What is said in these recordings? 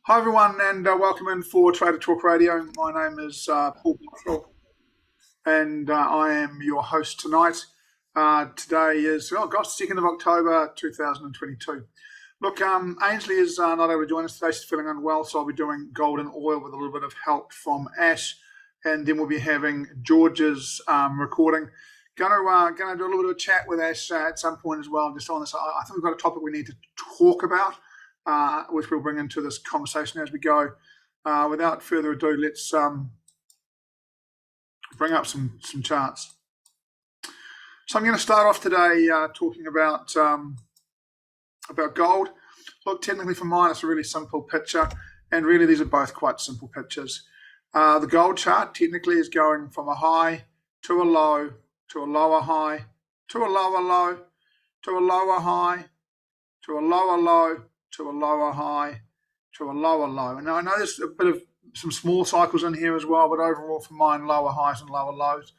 Hi everyone, and welcome in for Trader Talk Radio. My name is Paul Botterill, and I am your host tonight. Today is, 2nd of October 2022. Look, Ainsley is not able to join us today. She's feeling unwell, so I'll be doing gold and oil with a little bit of help from Ash, and then we'll be having George's recording. Going to do a little bit of a chat with Ash at some point as well, just on this. I think we've got a topic we need to talk about. Which we'll bring into this conversation as we go. Without further ado, let's bring up some charts. So I'm going to start off today talking about gold. Look, technically for mine, it's a really simple picture, and really these are both quite simple pictures. The gold chart technically is going from a high to a low, to a lower high, to a lower low, to a lower high, to a lower low, to a lower high, to a lower low. And now I know there's a bit of some small cycles in here as well, but overall for mine, lower highs and lower lows.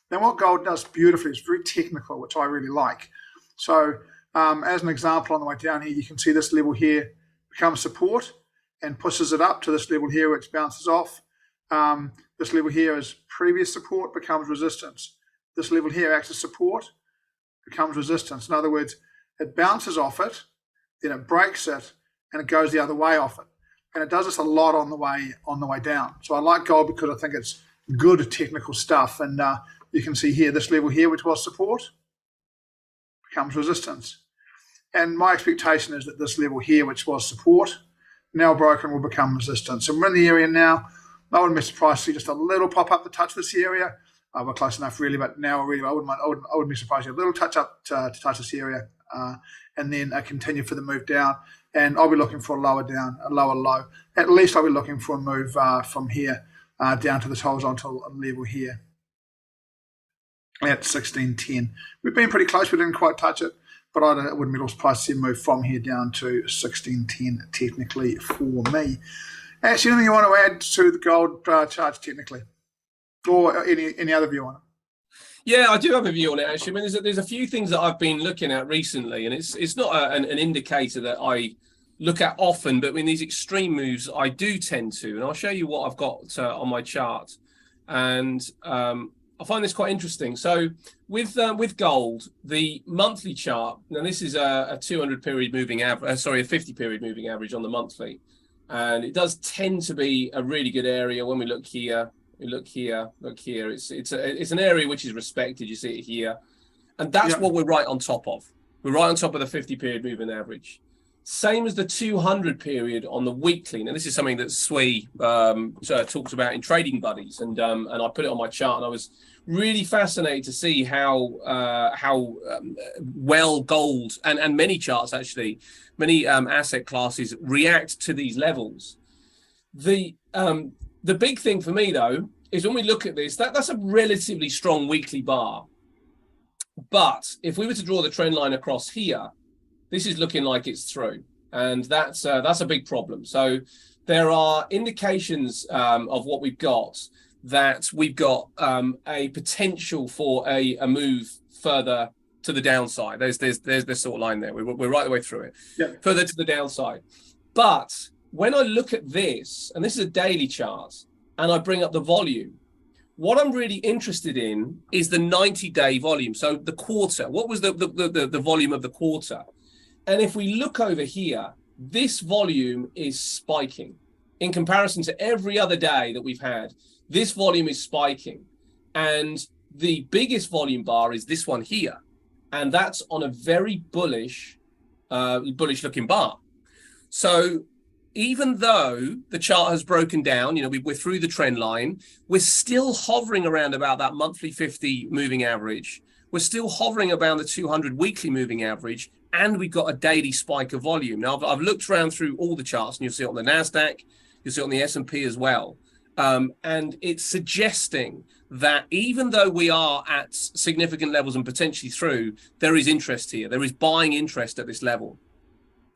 Then what gold does beautifully is very technical, which I really like. So as an example, on the way down here, you can see this level here becomes support and pushes it up to this level here, which bounces off. This level here is previous support, becomes resistance. This level here acts as support, becomes resistance. In other words, it bounces off it, then it breaks it, and it goes the other way off it. And it does this a lot on the way down. So I like gold because I think it's good technical stuff. And you can see here, this level here, which was support, becomes resistance. And my expectation is that this level here, which was support, now broken, will become resistance. And we're in the area now. I wouldn't be surprised to see just a little pop up to touch this area. We're close enough, really, but now really, I wouldn't be surprised to see a little touch up to touch this area. And then continue for the move down, and I'll be looking for a lower down, a lower low. At least I'll be looking for a move from here down to this horizontal level here at 1610. We've been pretty close, we didn't quite touch it, but I wouldn't be surprised to see a move from here down to 1610 technically for me. Actually, anything you want to add to the gold charts technically, or any other view on it? Yeah, I do have a view on it, actually. I mean, there's a few things that I've been looking at recently, and it's not an indicator that I look at often, but in these extreme moves, I do tend to. And I'll show you what I've got on my chart. And I find this quite interesting. So with gold, the monthly chart, now this is a 200-period moving average, a 50-period moving average on the monthly. And it does tend to be a really good area when we look here. Look here. It's an area which is respected. You see it here, and that's what we're right on top of. We're right on top of the 50-period moving average. Same as the 200 period on the weekly. Now this is something that Swee talks about in Trading Buddies, and I put it on my chart, and I was really fascinated to see how well gold and many charts actually, many asset classes react to these levels. The big thing for me, though, is when we look at this, that's a relatively strong weekly bar. But if we were to draw the trend line across here, this is looking like it's through. And that's a big problem. So there are indications of what we've got, that we've got a potential for a move further to the downside. There's this sort of line there. We're right the way through it. Further to the downside. But when I look at this, and this is a daily chart, and I bring up the volume, what I'm really interested in is the 90-day volume. So the quarter, what was the volume of the quarter? And if we look over here, this volume is spiking. In comparison to every other day that we've had, this volume is spiking. And the biggest volume bar is this one here. And that's on a very bullish looking bar. So even though the chart has broken down, we're through the trend line, we're still hovering around about that monthly 50 moving average. We're still hovering around the 200 weekly moving average, and we've got a daily spike of volume. Now, I've looked around through all the charts, and you'll see it on the NASDAQ, you'll see it on the S&P as well. And it's suggesting that even though we are at significant levels and potentially through, there is interest here. There is buying interest at this level.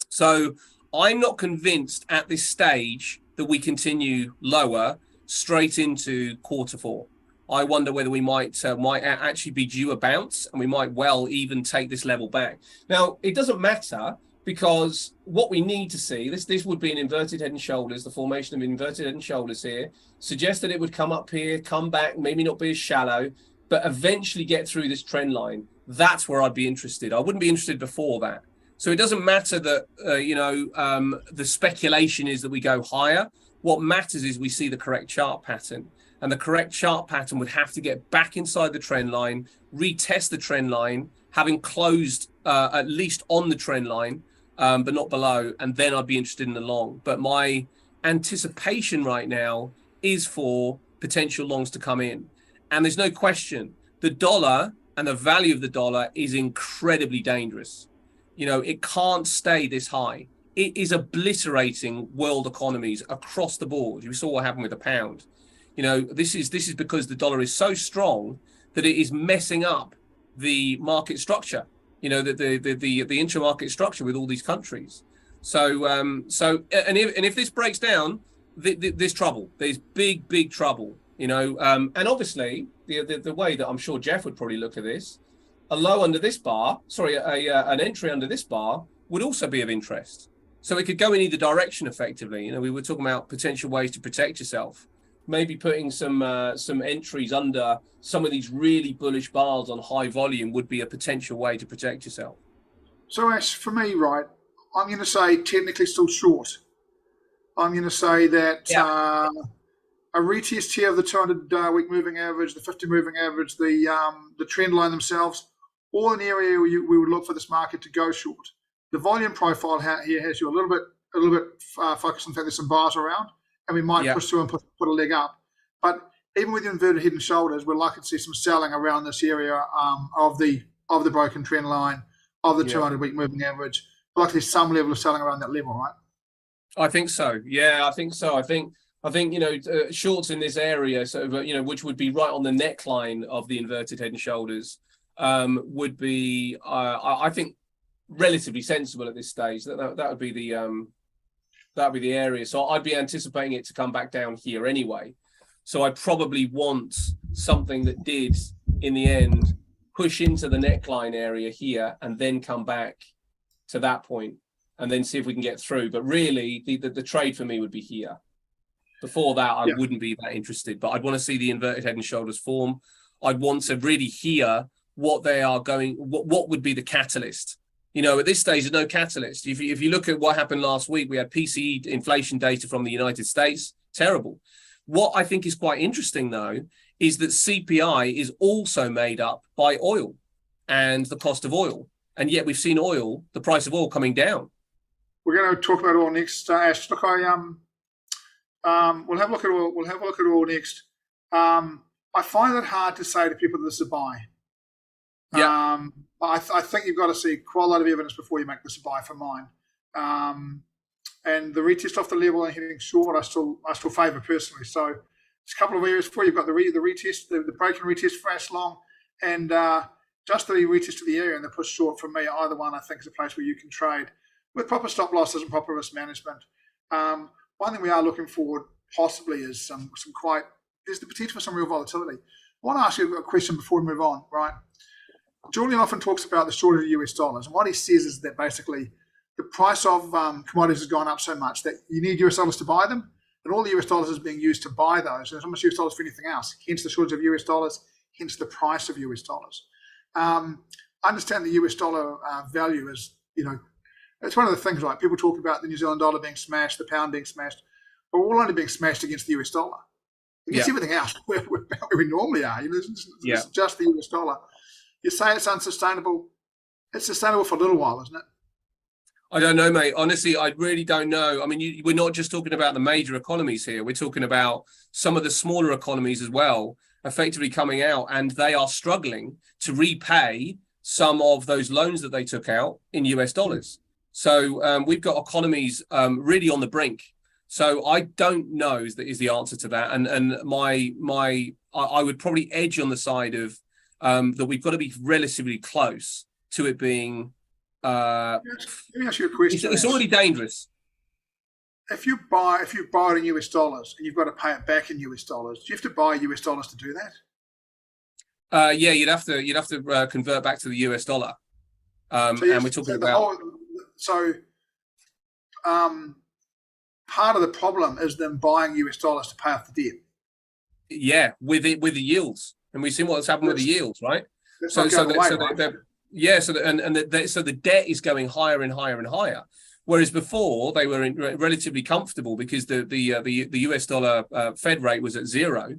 So I'm not convinced at this stage that we continue lower straight into quarter four. I wonder whether we might actually be due a bounce, and we might well even take this level back. Now, it doesn't matter because what we need to see, this would be an inverted head and shoulders, the formation of inverted head and shoulders here, suggests that it would come up here, come back, maybe not be as shallow, but eventually get through this trend line. That's where I'd be interested. I wouldn't be interested before that. So it doesn't matter that, the speculation is that we go higher. What matters is we see the correct chart pattern. And the correct chart pattern would have to get back inside the trend line, retest the trend line, having closed at least on the trend line, but not below. And then I'd be interested in the long. But my anticipation right now is for potential longs to come in. And there's no question, the dollar and the value of the dollar is incredibly dangerous. It can't stay this high. It is obliterating world economies across the board. You saw what happened with the pound. This is because the dollar is so strong that it is messing up the market structure. The intra-market structure with all these countries. If this breaks down, there's trouble. There's big trouble. And obviously the way that I'm sure Jeff would probably look at this, a low under this bar, an entry under this bar would also be of interest. So it could go in either direction effectively. We were talking about potential ways to protect yourself. Maybe putting some entries under some of these really bullish bars on high volume would be a potential way to protect yourself. So Ash, for me, right, I'm going to say technically still short. I'm going to say that a retest here of the 200-week moving average, the 50 moving average, the trend line themselves, all an area where we would look for this market to go short. The volume profile here has you a little bit focused on the fact there's some bars around, and we might push through and put a leg up. But even with the inverted head and shoulders, we're likely to see some selling around this area of the broken trend line, of the 200-week moving average. Likely some level of selling around that level, right? I think so. Yeah, I think so. I think shorts in this area, which would be right on the neckline of the inverted head and shoulders, would be, I think, relatively sensible at this stage. That would be the area. So I'd be anticipating it to come back down here anyway. So I probably want something that did, in the end, push into the neckline area here and then come back to that point and then see if we can get through. But really, the trade for me would be here. Before that, I wouldn't be that interested, but I'd want to see the inverted head and shoulders form. I'd want to really hear what they are going, what would be the catalyst. At this stage, there's no catalyst. If you look at what happened last week, we had PCE inflation data from the United States. Terrible. What I think is quite interesting, though, is that CPI is also made up by oil and the cost of oil. And yet we've seen the price of oil coming down. We're going to talk about oil next, Ash. Look, we'll have a look at oil. We'll have a look at oil next. I find it hard to say to people that this is a buy. Yeah. I think you've got to see quite a lot of evidence before you make this a buy for mine. And the retest off the level and hitting short, I still favour personally. So there's a couple of areas for you. You've got the retest, the break and retest for Ash long, and just the retest to the area and the push short for me. Either one, I think, is a place where you can trade with proper stop losses and proper risk management. One thing we are looking for possibly is some there's the potential for some real volatility. I want to ask you a question before we move on, right? Julian often talks about the shortage of US dollars, and what he says is that basically the price of commodities has gone up so much that you need US dollars to buy them, and all the US dollars is being used to buy those. There's not much US dollars for anything else, hence the shortage of US dollars, hence the price of US dollars. I understand the US dollar value is, it's one of the things, right? People talk about the New Zealand dollar being smashed, the pound being smashed, but we're all only being smashed against the US dollar. Against everything else, where we normally are. It's just the US dollar. You say it's unsustainable. It's sustainable for a little while, isn't it? I don't know, mate. Honestly, I really don't know. I mean, we're not just talking about the major economies here. We're talking about some of the smaller economies as well, effectively coming out, and they are struggling to repay some of those loans that they took out in US dollars. So we've got economies really on the brink. So I don't know is the answer to that. And I would probably edge on the side of that we've got to be relatively close to it being. Let me ask you a question. It's already dangerous. If you buy it in US dollars and you've got to pay it back in US dollars, do you have to buy US dollars to do that? Yeah, you'd have to convert back to the US dollar. So and we're talking about part of the problem is them buying US dollars to pay off the debt. Yeah, with the yields, and we've seen what's happened with the yields, right? So the debt is going higher and higher and higher, whereas before they were relatively comfortable because the US dollar Fed rate was at zero,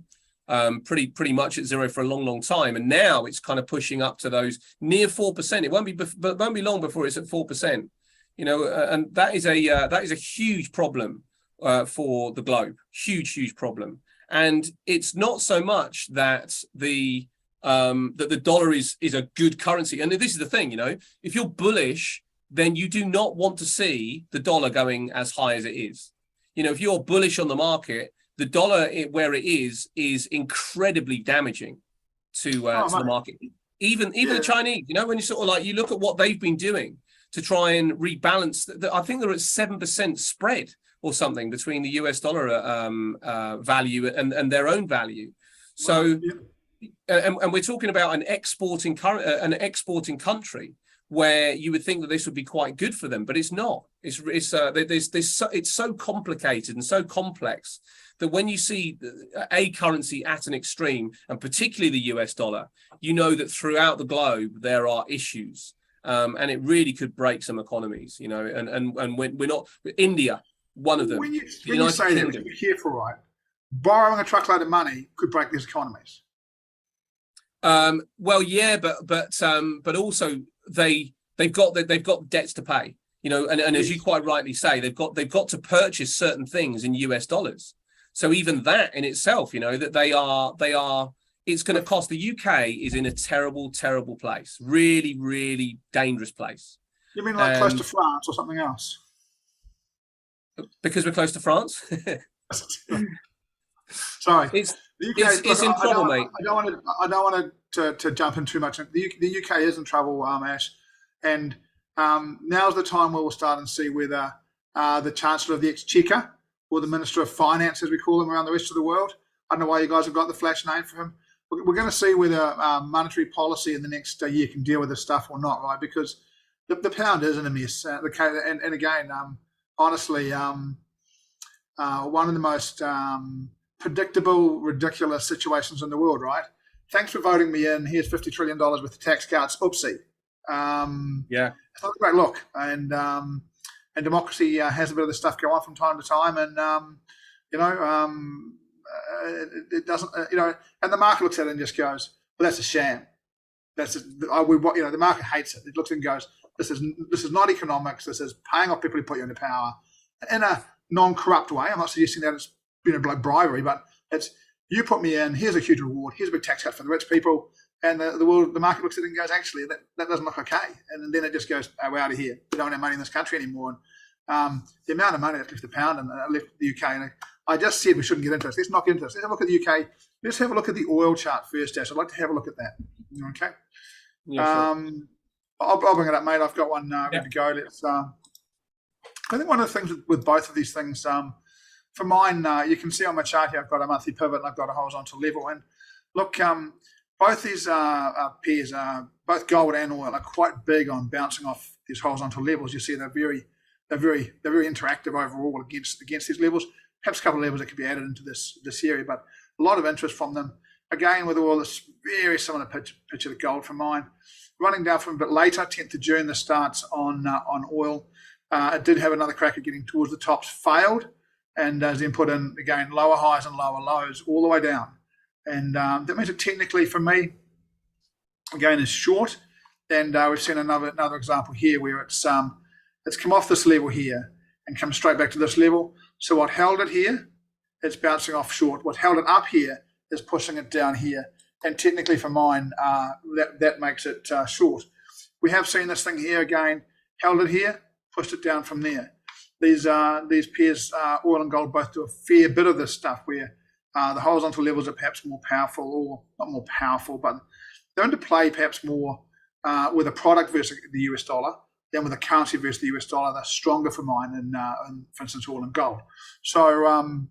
pretty much at zero for a long time, and now it's kind of pushing up to those near 4%. It won't be long before it's at 4%. And that is a huge problem for the globe, huge problem. And it's not so much that the dollar is a good currency. And this is the thing, if you're bullish, then you do not want to see the dollar going as high as it is. If you're bullish on the market, the dollar where it is incredibly damaging to the market. Even the Chinese, when you sort of you look at what they've been doing to try and rebalance, I think they're at 7% spread or something between the US dollar value and their own value. So, and we're talking about an exporting country where you would think that this would be quite good for them, but it's not. It's so complicated and so complex that when you see a currency at an extreme, and particularly the US dollar, you know that throughout the globe there are issues, and it really could break some economies. And when we're not India. One of them. When you say that, be careful, right? Borrowing a truckload of money could break these economies. Well, yeah, but also they've got debts to pay. And as you quite rightly say, they've got to purchase certain things in US dollars. So even that in itself, that they are. It's going to cost. The UK is in a terrible place. Really, really dangerous place. You mean close to France or something else? Because we're close to France. Sorry, it's in trouble, mate. I don't want to jump in too much. The UK is in trouble, Ash, and now's the time where we'll start and see whether the Chancellor of the Exchequer or the Minister of Finance, as we call him around the rest of the world. I don't know why you guys have got the flash name for him. We're going to see whether monetary policy in the next year can deal with this stuff or not, right? Because the pound is in a mess. And again. Honestly, one of the most predictable, ridiculous situations in the world, right? Thanks for voting me in. Here's $50 trillion worth of tax cuts. Oopsie. It's not a great look. And democracy has a bit of this stuff go on from time to time. And, it doesn't, and the market looks at it and just goes, well, that's a sham. The market hates it. It looks and goes, this is not economics. This is paying off people who put you into power in a non-corrupt way. I'm not suggesting that it's like bribery, but it's you put me in. Here's a huge reward. Here's a big tax cut for the rich people, and the market looks at it and goes, actually, that doesn't look okay. And then it just goes, oh, we're out of here. We don't have money in this country anymore. And the amount of money that left the pound and left the UK. And I just said we shouldn't get into this. Let's not get into this. Let's have a look at the UK. Let's have a look at the oil chart first, Ash. I'd like to have a look at that. Okay. Yeah, sure. I'll bring it up, mate. I've got one ready to go. Let's. I think one of the things with both of these things, for mine, you can see on my chart here, I've got a monthly pivot and I've got a horizontal level. And look, both these pairs, both gold and oil, are quite big on bouncing off these horizontal levels. You see, they're very interactive overall against these levels. Perhaps a couple of levels that could be added into this area, but a lot of interest from them. Again, with oil, this very similar picture to gold for mine. Running down from a bit later, 10th of June, the starts on oil. It did have another crack at getting towards the tops, failed, and then put in, again, lower highs and lower lows all the way down. And that means it technically, for me, again, is short. And we've seen another example here where it's come off this level here and come straight back to this level. So what held it here, it's bouncing off short. What held it up here is pushing it down here. And technically for mine, that makes it short. We have seen this thing here again, held it here, pushed it down from there. These pairs, oil and gold, both do a fair bit of this stuff where the horizontal levels are perhaps more powerful, or not more powerful, but they're into play perhaps more with a product versus the US dollar than with a currency versus the US dollar. They're stronger for mine than, for instance, oil and gold. So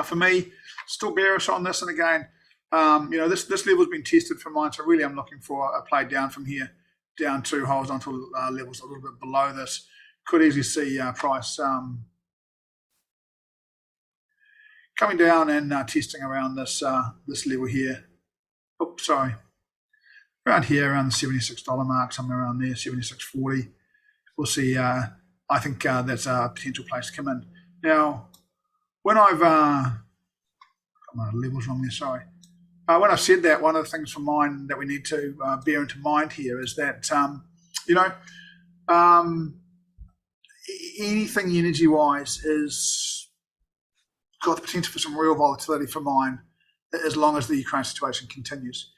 for me, still bearish on this. And again, this level's been tested for mine. So really, I'm looking for a play down from here. down to horizontal levels a little bit below this. Could easily see price coming down and testing around this this level here. Oops, sorry. Around here, around the $76 mark, somewhere around there, 76.40. We'll see. I think that's a potential place to come in. Now, when I've got my levels wrong there, sorry. When I've said that, one of the things for mine that we need to bear into mind here is that, anything energy-wise is got the potential for some real volatility for mine as long as the Ukraine situation continues.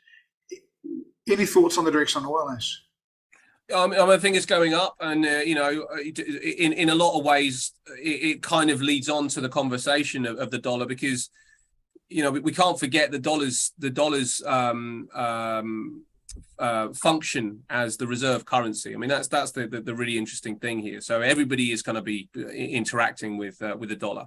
Any thoughts on the direction on oil, Ash? I think it's going up, and in a lot of ways, it kind of leads on to the conversation of the dollar, because we can't forget the dollar's function as the reserve currency. I mean, that's the really interesting thing here. So everybody is going to be interacting with the dollar,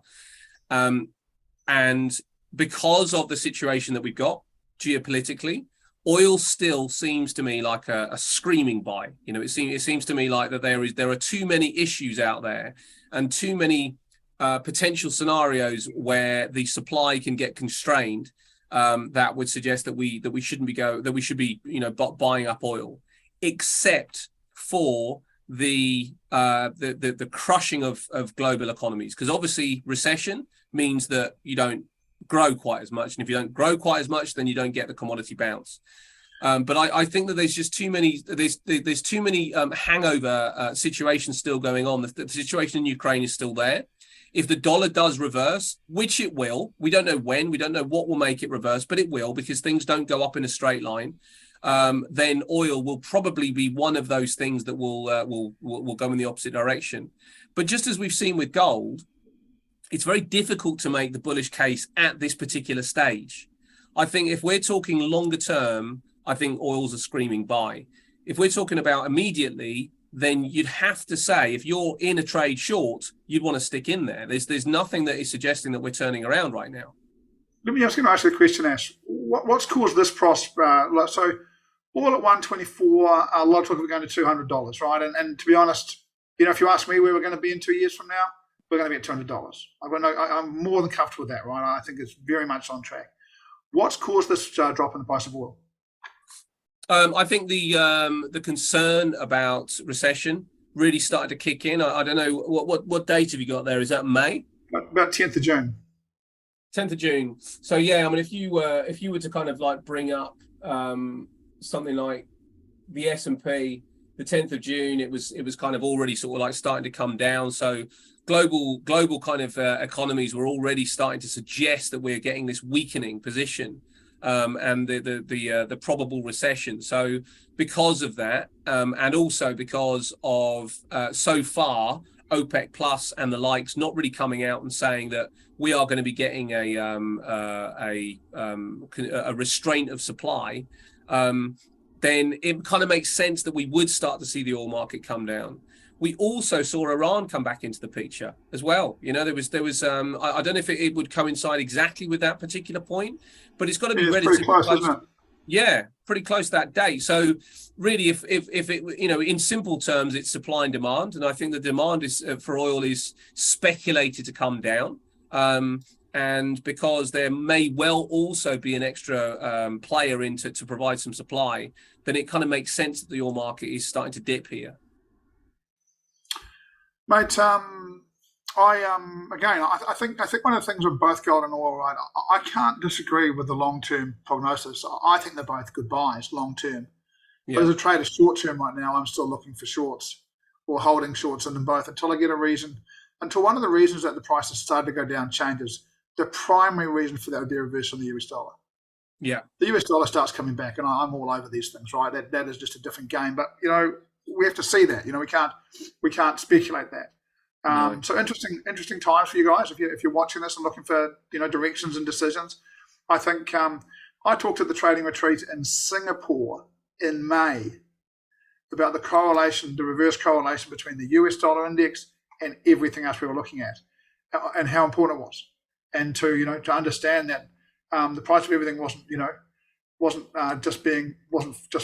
and because of the situation that we've got geopolitically, oil still seems to me like a screaming buy. It seems to me like that there are too many issues out there and too many potential scenarios where the supply can get constrained, that would suggest that we should be buying up oil, except for the crushing of global economies, because obviously recession means that you don't grow quite as much, and if you don't grow quite as much, then you don't get the commodity bounce. But I think that there's just too many hangover situations still going on. The situation in Ukraine is still there. If the dollar does reverse, which it will, we don't know when, we don't know what will make it reverse, but it will, because things don't go up in a straight line. Then oil will probably be one of those things that will go in the opposite direction. But just as we've seen with gold, it's very difficult to make the bullish case at this particular stage. I think if we're talking longer term, I think oil's a screaming buy. If we're talking about immediately, then you'd have to say, if you're in a trade short, you'd want to stick in there. There's nothing that is suggesting that we're turning around right now. Let me ask you the question, Ash. What's caused this prosper? So oil at 124, a lot of talk about going to $200, right? And to be honest, if you ask me where we're going to be in 2 years from now, we're going to be at $200. I'm more than comfortable with that, right? I think it's very much on track. What's caused this drop in the price of oil? I think the concern about recession really started to kick in. I don't know what date have you got there? Is that May? About 10th of June. 10th of June. So yeah, I mean, if you were to kind of like bring up something like the S&P, the 10th of June, it was kind of already sort of like starting to come down. So global kind of economies were already starting to suggest that we're getting this weakening position, and the probable recession. So because of that, and also because of so far OPEC Plus and the likes not really coming out and saying that we are going to be getting a restraint of supply, then it kind of makes sense that we would start to see the oil market come down. We also saw Iran come back into the picture as well. There was I don't know if it would coincide exactly with that particular point, but it's got to be relatively close, isn't it? Yeah, pretty close to that date. So really, if it in simple terms, it's supply and demand, and I think the demand is for oil is speculated to come down. And because there may well also be an extra player in to provide some supply, then it kind of makes sense that the oil market is starting to dip here. Mate, I think one of the things with both gold and oil, right? I can't disagree with the long-term prognosis. I think they're both good buys long-term. Yeah. But as a trader short-term right now, I'm still looking for shorts or holding shorts in them both until I get a reason. Until one of the reasons that the price has started to go down changes. The primary reason for that would be a reversal in the US dollar. Yeah, the US dollar starts coming back, and I'm all over these things, right? That is just a different game. But we have to see that. We can't speculate that. No. So interesting times for you guys if you're watching this and looking for directions and decisions. I think I talked at the trading retreat in Singapore in May about the reverse correlation between the US dollar index and everything else we were looking at, and how important it was. And to understand that the price of everything wasn't wasn't just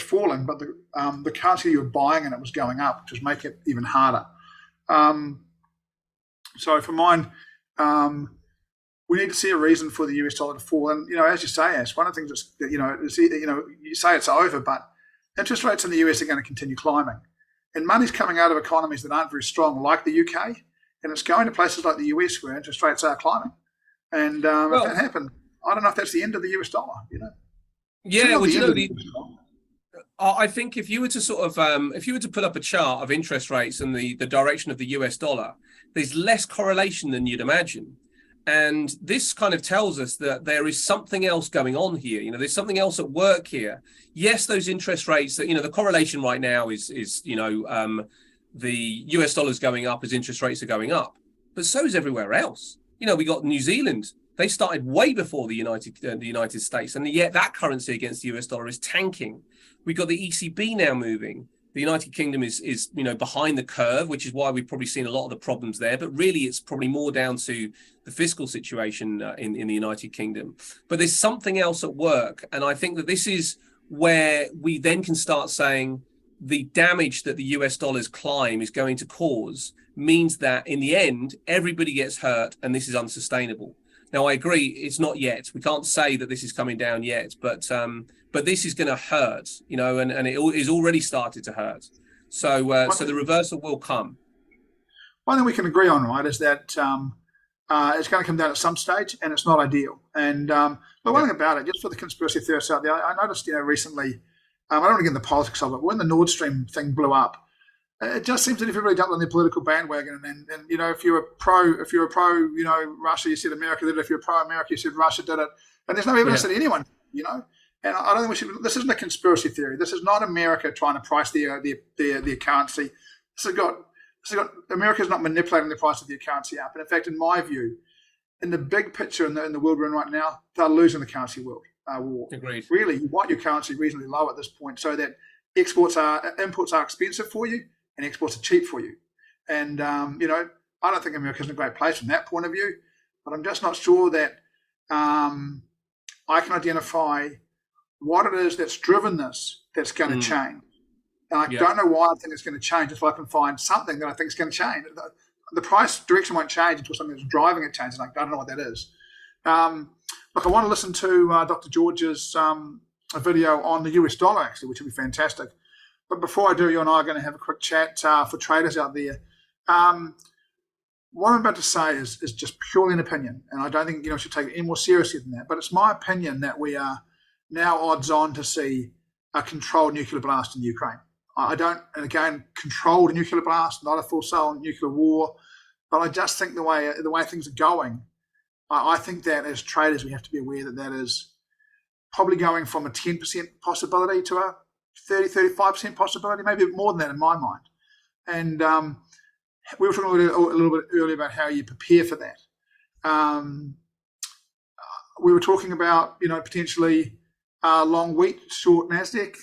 falling, but the currency you were buying and it was going up, which was making it even harder. So for mine, we need to see a reason for the US dollar to fall. And as you say, Ash, one of the things that's you say it's over, but interest rates in the US are going to continue climbing, and money's coming out of economies that aren't very strong, like the UK, and it's going to places like the US where interest rates are climbing. And if that happened, I don't know if that's the end of the US dollar. Yeah, well, I think if you were to if you were to put up a chart of interest rates and the direction of the US dollar, there's less correlation than you'd imagine. And this kind of tells us that there is something else going on here. There's something else at work here. Yes, those interest rates, that the correlation right now is the US dollar's going up as interest rates are going up, but so is everywhere else. We got New Zealand. They started way before the United States, and yet that currency against the US dollar is tanking. We got the ECB now moving. The United Kingdom is behind the curve, which is why we've probably seen a lot of the problems there. But really, it's probably more down to the fiscal situation in the United Kingdom. But there's something else at work, and I think that this is where we then can start saying the damage that the US dollar's climb is going to cause means that in the end, everybody gets hurt, and this is unsustainable. Now, I agree, it's not yet. We can't say that this is coming down yet, but this is going to hurt, and it is already started to hurt. So the reversal will come. One thing we can agree on, right, is that it's going to come down at some stage, and it's not ideal. And but one thing about it, just for the conspiracy theorists out there, I noticed, recently, I don't want to get into the politics of it, when the Nord Stream thing blew up, it just seems that everybody jumped on their political bandwagon, and if you're a pro, Russia, you said America did it. If you're pro America, you said Russia did it. And there's no evidence that anyone, And I don't think we should. This isn't a conspiracy theory. This is not America trying to price their currency. America's not manipulating the price of their currency up. And in fact, in my view, in the big picture in the world we're in right now, they're losing the currency war. Agreed. Really, you want your currency reasonably low at this point, so that imports are expensive for you and exports are cheap for you. And I don't think America's in a great place from that point of view. But I'm just not sure that I can identify what it is that's driven this that's going to change. And I don't know why I think it's going to change until I can find something that I think is going to change. The price direction won't change until something that's driving it changes. I don't know what that is. Look, I want to listen to Dr. George's video on the US dollar, actually, which would be fantastic. But before I do, you and I are going to have a quick chat for traders out there. What I'm about to say is just purely an opinion, and I don't think should take it any more seriously than that. But it's my opinion that we are now odds on to see a controlled nuclear blast in Ukraine. I don't, and again, controlled nuclear blast, not a full-scale nuclear war. But I just think the way things are going, I think that as traders we have to be aware that is probably going from a 10% possibility to a 30-35% possibility, maybe a bit more than that in my mind. And we were talking a little bit earlier about how you prepare for that. We were talking about potentially long wheat, short Nasdaq,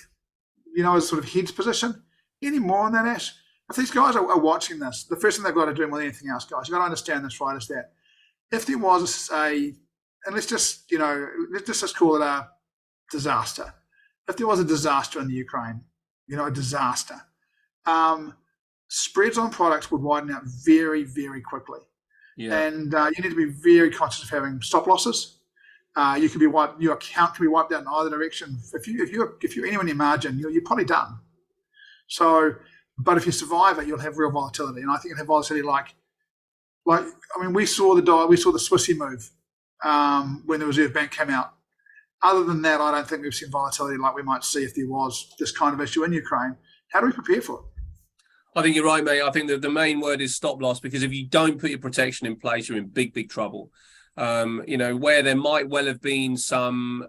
as sort of hedge position. Any more on that, Ash? If these guys are watching this, the first thing they've got to do more than anything else, guys, you've got to understand this, right, is that if there was and let's just call it a disaster. If there was a disaster in the Ukraine, a disaster, spreads on products would widen out very, very quickly. Yeah. And you need to be very conscious of having stop losses. You could be your account can be wiped out in either direction. If you're anywhere near margin, you're probably done. So, but if you survive it, you'll have real volatility, and I think you'll have volatility like we saw the Swissy move when the Reserve Bank came out. Other than that, I don't think we've seen volatility like we might see if there was this kind of issue in Ukraine. How do we prepare for it? I think you're right, mate. I think that the main word is stop loss, because if you don't put your protection in place, you're in big, big trouble. Where there might well have been some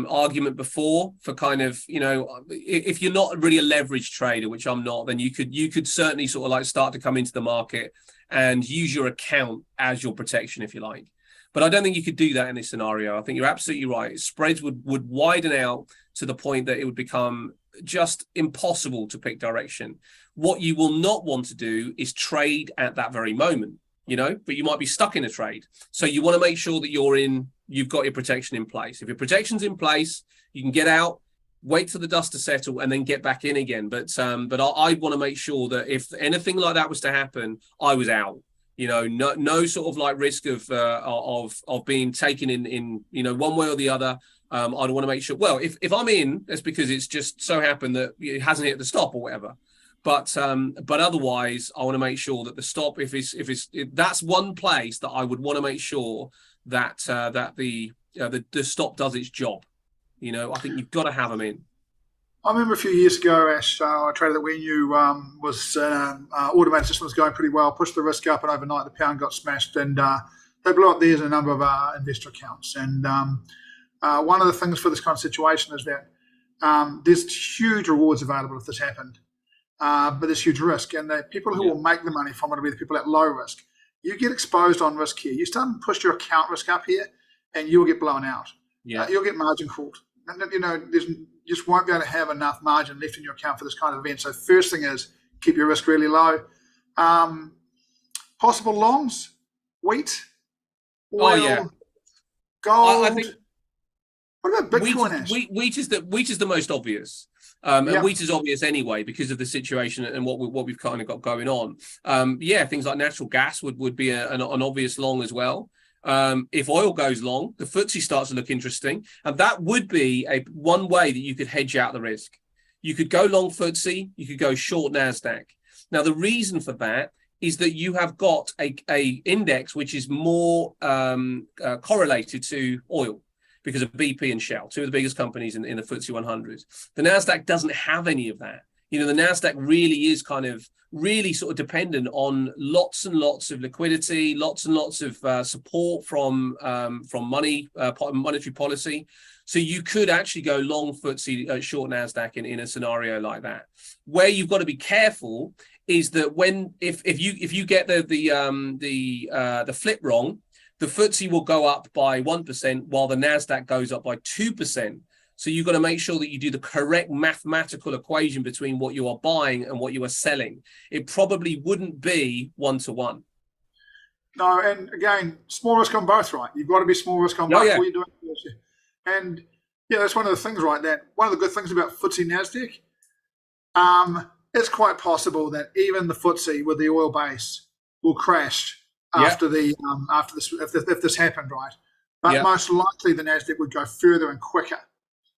argument before for kind of, if you're not really a leverage trader, which I'm not, then you could certainly sort of like start to come into the market and use your account as your protection, if you like. But I don't think you could do that in this scenario. I think you're absolutely right. Spreads would widen out to the point that it would become just impossible to pick direction. What you will not want to do is trade at that very moment. but you might be stuck in a trade. So you want to make sure that you've got your protection in place. If your protection's in place, you can get out, wait for the dust to settle, and then get back in again. But I want to make sure that if anything like that was to happen, I was out. No sort of like risk of being taken in one way or the other. I'd want to make sure. Well, if I'm in, that's because it's just so happened that it hasn't hit the stop or whatever. But otherwise, I want to make sure that the stop, if that's one place that I would want to make sure that the stop does its job. I think you've got to have them in. I remember a few years ago, Ash, a trader that we knew was automated system was going pretty well, pushed the risk up, and overnight the pound got smashed, and they blew up theirs and a number of investor accounts. And one of the things for this kind of situation is that there's huge rewards available if this happened, but there's huge risk, and the people who will make the money from it will be the people at low risk. You get exposed on risk here. You start to push your account risk up here, and you'll get blown out. You'll get margin called. And, you just won't be able to have enough margin left in your account for this kind of event. So first thing is keep your risk really low. Possible longs, wheat, oil, gold. I think, what about Bitcoin? Wheat is the most obvious. And wheat is obvious anyway because of the situation and what we've kind of got going on. Things like natural gas would be an obvious long as well. If oil goes long, the FTSE starts to look interesting, and that would be one way that you could hedge out the risk. You could go long FTSE, you could go short NASDAQ. Now, the reason for that is that you have got a index which is more correlated to oil because of BP and Shell, two of the biggest companies in the FTSE 100. The NASDAQ doesn't have any of that. The NASDAQ really is kind of sort of dependent on lots and lots of liquidity, lots and lots of support from monetary policy. So you could actually go long FTSE, short NASDAQ in a scenario like that. Where you've got to be careful is that if you get the flip wrong, the FTSE will go up by 1% while the NASDAQ goes up by 2%. So you've got to make sure that you do the correct mathematical equation between what you are buying and what you are selling. It probably wouldn't be 1-to-1. No, and again, small risk on both, right? You've got to be small risk on both. What you're doing. And that's one of the things, right? That one of the good things about FTSE NASDAQ, it's quite possible that even the FTSE with the oil base will crash after this if this happened, right? But most likely the NASDAQ would go further and quicker.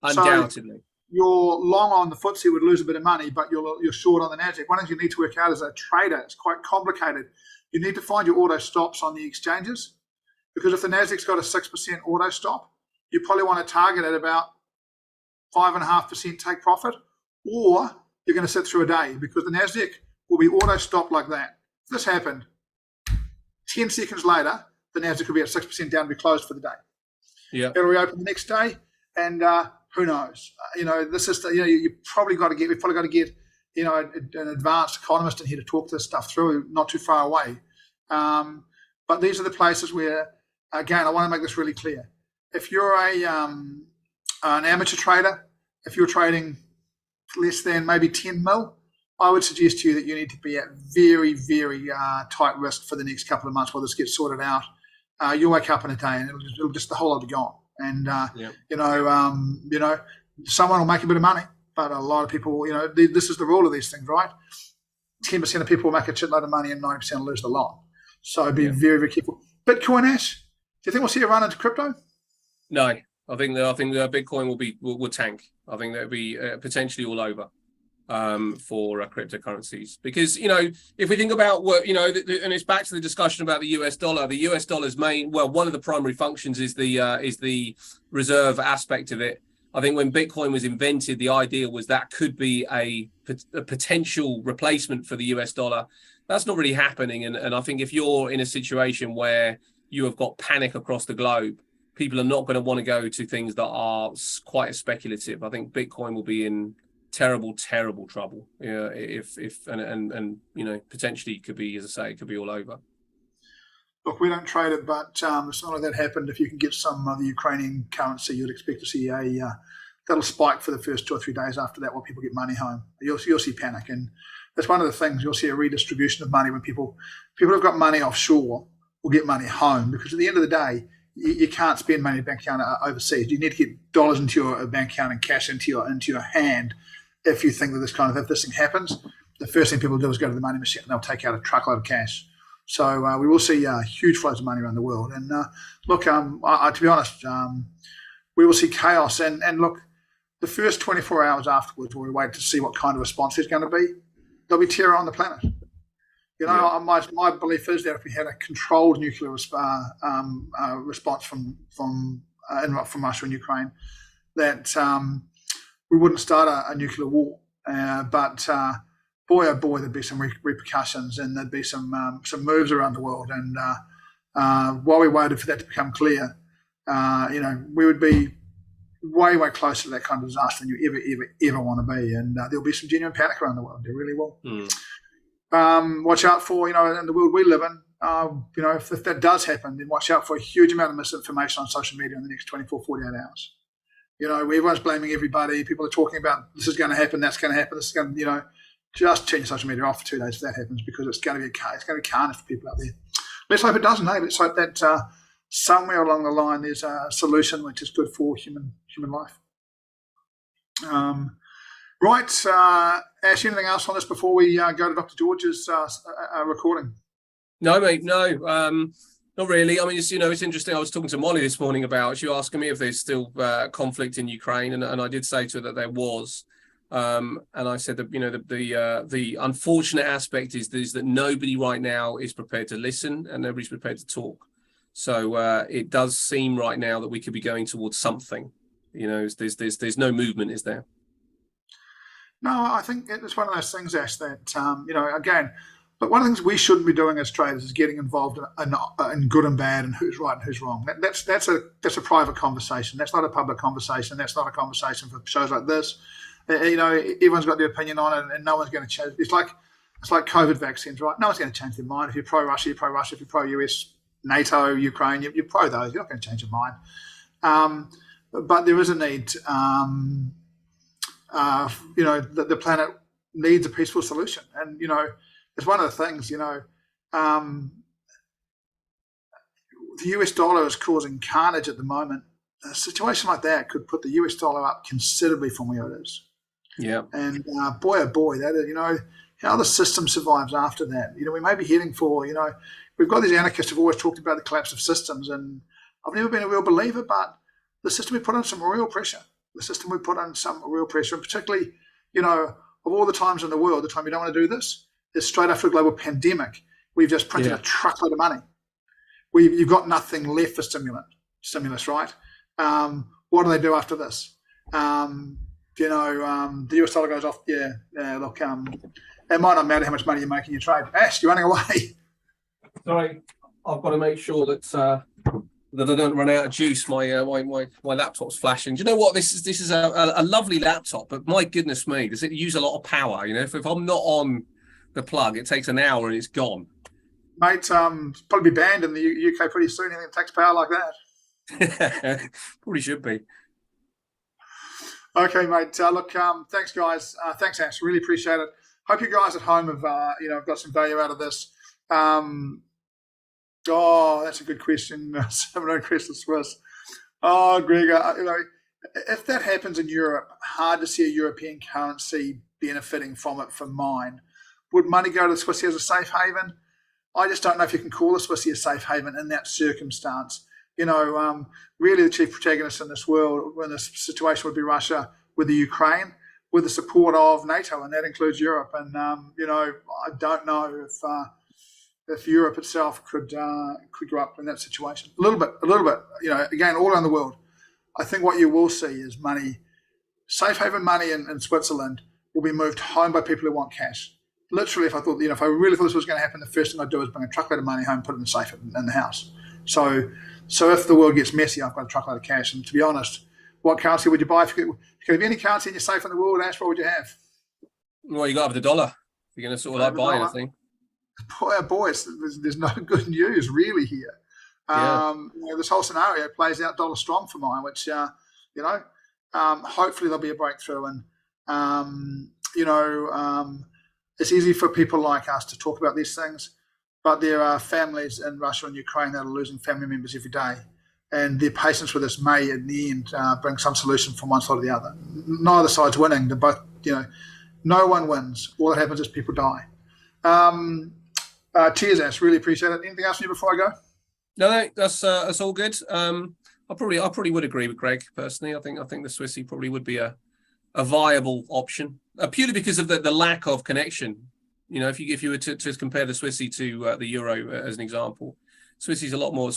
Undoubtedly. So your long on the FTSE would lose a bit of money, but you're short on the NASDAQ. One thing you need to work out as a trader, it's quite complicated. You need to find your auto stops on the exchanges, because if the NASDAQ's got a 6% auto stop, you probably want to target at about 5.5% take profit, or you're going to sit through a day, because the NASDAQ will be auto stopped like that. If this happened, 10 seconds later, the NASDAQ will be at 6% down and be closed for the day. It'll reopen the next day, and who knows? This is we've probably got to get an advanced economist in here to talk this stuff through, not too far away. But these are the places where, again, I want to make this really clear. If you're an amateur trader, if you're trading less than maybe 10 mil, I would suggest to you that you need to be at very, very tight risk for the next couple of months while this gets sorted out. You'll wake up in a day and it'll just the whole lot be gone. And someone will make a bit of money, but a lot of people, this is the rule of these things, right? 10% of people will make a shitload of money and 90% will lose the lot. So be very, very careful. Bitcoin, Ash, do you think we'll see a run into crypto? No, I think Bitcoin will tank. I think that'll be potentially all over for cryptocurrencies, because if we think about what and it's back to the discussion about the US dollar. The US dollar's one of the primary functions is the reserve aspect of it. I think when Bitcoin was invented, the idea was that could be a potential replacement for the US dollar. That's not really happening, and I think if you're in a situation where you have got panic across the globe, people are not going to want to go to things that are quite as speculative. I think Bitcoin will be in terrible trouble. If potentially could be, as I say, it could be all over. Look, we don't trade it, but if something like that happened, if you can get some of the Ukrainian currency, you'd expect to see a that'll spike for the first 2 or 3 days after that while people get money home. You'll see panic, and that's one of the things. You'll see a redistribution of money when people who've got money offshore will get money home, because at the end of the day, you can't spend money in a bank account overseas. You need to get dollars into your bank account and cash into your hand. If you think that if this thing happens, the first thing people do is go to the money machine and they'll take out a truckload of cash. So we will see huge flows of money around the world. And to be honest, we will see chaos. And look, the first 24 hours afterwards, we wait to see what kind of response there's going to be. There'll be terror on the planet. My belief is that if we had a controlled nuclear response from Russia and Ukraine, that we wouldn't start a nuclear war. But boy, oh boy, there'd be some repercussions, and there'd be some moves around the world. And while we waited for that to become clear, we would be way, way closer to that kind of disaster than you ever want to be. And there'll be some genuine panic around the world. There really will. Watch out for, in the world we live in, if that does happen, then watch out for a huge amount of misinformation on social media in the next 24, 48 hours. Everyone's blaming everybody. People are talking about this is going to happen, that's going to happen, this is going to, just turn your social media off for 2 days if that happens, because it's going to be carnage for people out there. Let's hope it doesn't. Hey, let's hope that somewhere along the line there's a solution which is good for human life. Right, Ash, anything else on this before we go to Dr. George's recording? No, mate, no. Not really. I mean, it's interesting. I was talking to Molly this morning about, she was asking me if there's still conflict in Ukraine, and I did say to her that there was. And I said that, the unfortunate aspect is that nobody right now is prepared to listen, and nobody's prepared to talk. So it does seem right now that we could be going towards something. There's no movement, is there? No, I think it's one of those things, Ash, that, again, but one of the things we shouldn't be doing as traders is getting involved in good and bad and who's right and who's wrong. That's a private conversation. That's not a public conversation. That's not a conversation for shows like this. Everyone's got their opinion on it, and no one's going to change. It's like COVID vaccines, right? No one's going to change their mind. If you're pro-Russia, you're pro-Russia. If you're pro-US, NATO, Ukraine, you're pro those. You're not going to change your mind. But there is a need. The planet needs a peaceful solution, and it's one of the things. The US dollar is causing carnage at the moment. A situation like that could put the US dollar up considerably from where it is. Yeah. And boy, oh boy, that how the system survives after that. We may be heading for. We've got these anarchists who've always talked about the collapse of systems, and I've never been a real believer, but the system we put on some real pressure. And particularly, of all the times in the world, the time you don't want to do this is straight after a global pandemic. We've just printed a truckload of money. You've got nothing left for stimulus, right? What do they do after this? The US dollar goes off. Look, it might not matter how much money you make in your trade. Ash, you're running away. Sorry, I've got to make sure that I don't run out of juice. My laptop's flashing. Do you know what? This is a lovely laptop, but my goodness me, does it use a lot of power? If I'm not on the plug, it takes an hour and it's gone. Mate, probably be banned in the UK pretty soon. Anything that takes power like that. Probably should be. Okay, mate. Look, thanks, guys. Thanks, Ash. Really appreciate it. Hope you guys at home have got some value out of this. That's a good question. 7 Crystal Swiss. Oh, Greg, if that happens in Europe, hard to see a European currency benefiting from it for mine. Would money go to the Swissy as a safe haven? I just don't know if you can call the Swissy a safe haven in that circumstance. Really the chief protagonist in this world, when this situation would be Russia with the Ukraine, with the support of NATO, and that includes Europe. And, I don't know if Europe itself could grow up in that situation. A little bit, again, all around the world. I think what you will see is money, safe haven money in Switzerland will be moved home by people who want cash. Literally, if I really thought this was going to happen, the first thing I'd do is bring a truckload of money home, put it in the safe in the house. So if the world gets messy, I've got a truckload of cash. And to be honest, what currency would you buy? If you could have any currency in your safe in the world, Ash, what would you have? Well, you got to have the dollar. If you're going to sort of buy anything. Boy, there's no good news really here. This whole scenario plays out dollar strong for mine, which hopefully there'll be a breakthrough. And it's easy for people like us to talk about these things, but there are families in Russia and Ukraine that are losing family members every day, and their patience with this may, in the end, bring some solution from one side or the other. Neither side's winning. They're both, no one wins. All that happens is people die. Cheers, Ash. Really appreciate it. Anything else from you before I go? No, that's all good. I probably would agree with Greg personally. I think the Swissy probably would be a viable option, purely because of the lack of connection. If you were to compare the Swissy to the Euro as an example, Swissy's a lot more.